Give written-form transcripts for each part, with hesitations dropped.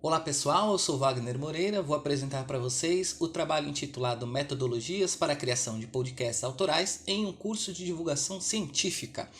Olá pessoal, eu sou Wagner Moreira, vou apresentar para vocês o trabalho intitulado Metodologias para a Criação de Podcasts Autorais em um curso de divulgação científica.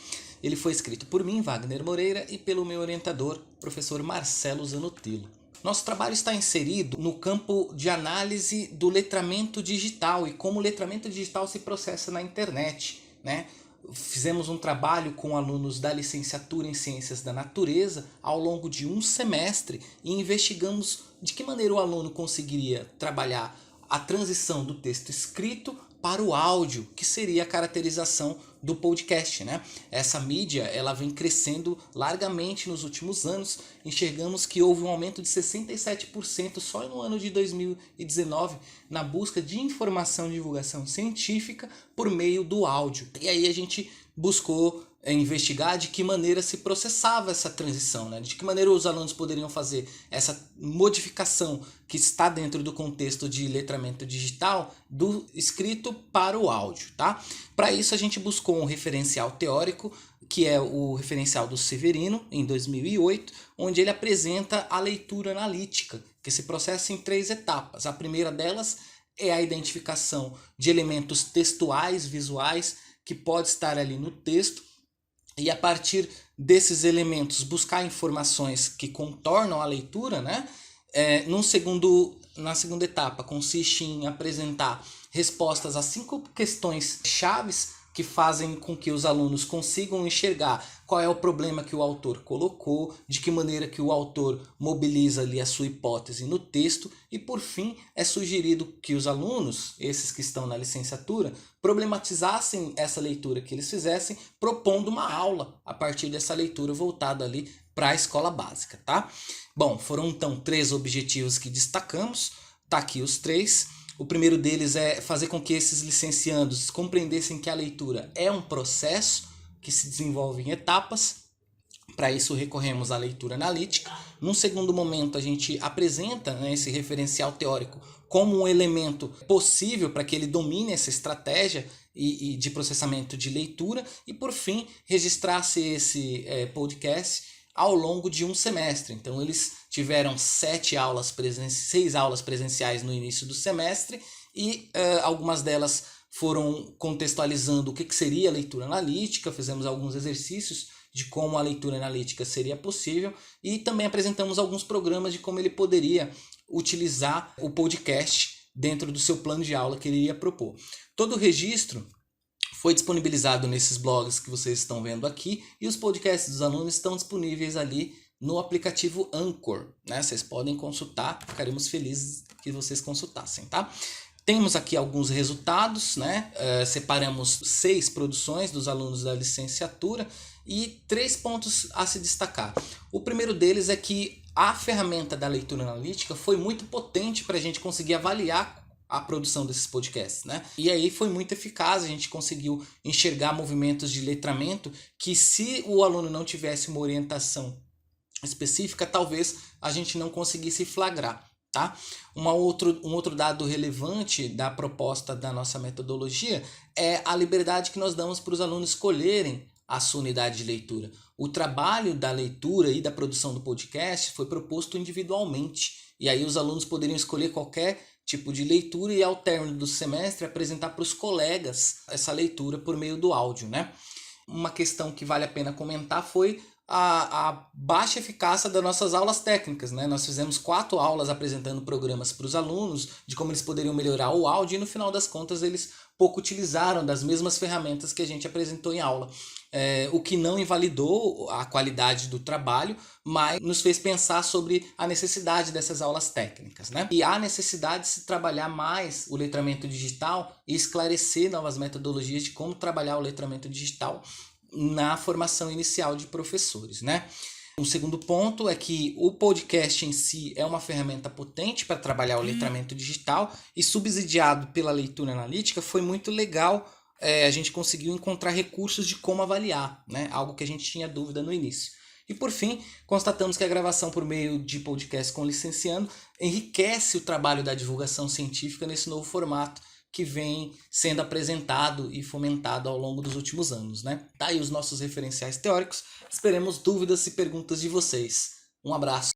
Ele foi escrito por mim, Wagner Moreira, e pelo meu orientador, professor Marcelo Zanotilo. Nosso trabalho está inserido no campo de análise do letramento digital e como o letramento digital se processa na internet, né? Fizemos um trabalho com alunos da licenciatura em Ciências da Natureza ao longo de um semestre e investigamos de que maneira o aluno conseguiria trabalhar a transição do texto escrito para o áudio, que seria a caracterização do podcast, né? Essa mídia ela vem crescendo largamente nos últimos anos. Enxergamos que houve um aumento de 67% só no ano de 2019 na busca de informação e divulgação científica por meio do áudio. E aí a gente buscou investigar de que maneira se processava essa transição, né? De que maneira os alunos poderiam fazer essa modificação que está dentro do contexto de letramento digital do escrito para o áudio, tá? Para isso a gente buscou um referencial teórico, que é o referencial do Severino, em 2008, onde ele apresenta a leitura analítica, que se processa em 3 etapas. A primeira delas é a identificação de elementos textuais, visuais, que pode estar ali no texto, e a partir desses elementos buscar informações que contornam a leitura, né? Na segunda etapa consiste em apresentar respostas a 5 questões chaves que fazem com que os alunos consigam enxergar qual é o problema que o autor colocou, de que maneira que o autor mobiliza ali a sua hipótese no texto, e por fim é sugerido que os alunos, esses que estão na licenciatura, problematizassem essa leitura que eles fizessem, propondo uma aula a partir dessa leitura voltada ali para a escola básica, tá? Bom, foram então 3 objetivos que destacamos, tá aqui os 3. O primeiro deles é fazer com que esses licenciandos compreendessem que a leitura é um processo que se desenvolve em etapas. Para isso recorremos à leitura analítica. Num segundo momento a gente apresenta, né, esse referencial teórico como um elemento possível para que ele domine essa estratégia e de processamento de leitura. E por fim registrasse esse podcast ao longo de um semestre. Então eles tiveram 6 aulas presenciais no início do semestre e algumas delas foram contextualizando o que seria a leitura analítica. Fizemos alguns exercícios de como a leitura analítica seria possível e também apresentamos alguns programas de como ele poderia utilizar o podcast dentro do seu plano de aula que ele iria propor. Todo o registro foi disponibilizado nesses blogs que vocês estão vendo aqui, e os podcasts dos alunos estão disponíveis ali no aplicativo Anchor, né? Vocês podem consultar, ficaremos felizes que vocês consultassem, tá? Temos aqui alguns resultados, né? Separamos 6 produções dos alunos da licenciatura e 3 pontos a se destacar. O primeiro deles é que a ferramenta da leitura analítica foi muito potente para a gente conseguir avaliar a produção desses podcasts, né? E aí foi muito eficaz, a gente conseguiu enxergar movimentos de letramento que, se o aluno não tivesse uma orientação específica, talvez a gente não conseguisse flagrar, tá? Um outro dado relevante da proposta da nossa metodologia é a liberdade que nós damos para os alunos escolherem a sua unidade de leitura. O trabalho da leitura e da produção do podcast foi proposto individualmente, e aí os alunos poderiam escolher qualquer tipo de leitura e, ao término do semestre, apresentar para os colegas essa leitura por meio do áudio, né? Uma questão que vale a pena comentar foi a baixa eficácia das nossas aulas técnicas, né? Nós fizemos 4 aulas apresentando programas para os alunos de como eles poderiam melhorar o áudio, e no final das contas eles pouco utilizaram das mesmas ferramentas que a gente apresentou em aula. O que não invalidou a qualidade do trabalho, mas nos fez pensar sobre a necessidade dessas aulas técnicas, né? E há necessidade de se trabalhar mais o letramento digital e esclarecer novas metodologias de como trabalhar o letramento digital na formação inicial de professores, né? Um segundo ponto é que o podcast em si é uma ferramenta potente para trabalhar o letramento digital, e subsidiado pela leitura analítica foi muito legal. A gente conseguiu encontrar recursos de como avaliar, né? Algo que a gente tinha dúvida no início. E por fim, constatamos que a gravação por meio de podcast com licenciando enriquece o trabalho da divulgação científica nesse novo formato que vem sendo apresentado e fomentado ao longo dos últimos anos, né? Tá aí os nossos referenciais teóricos. Esperemos dúvidas e perguntas de vocês. Um abraço.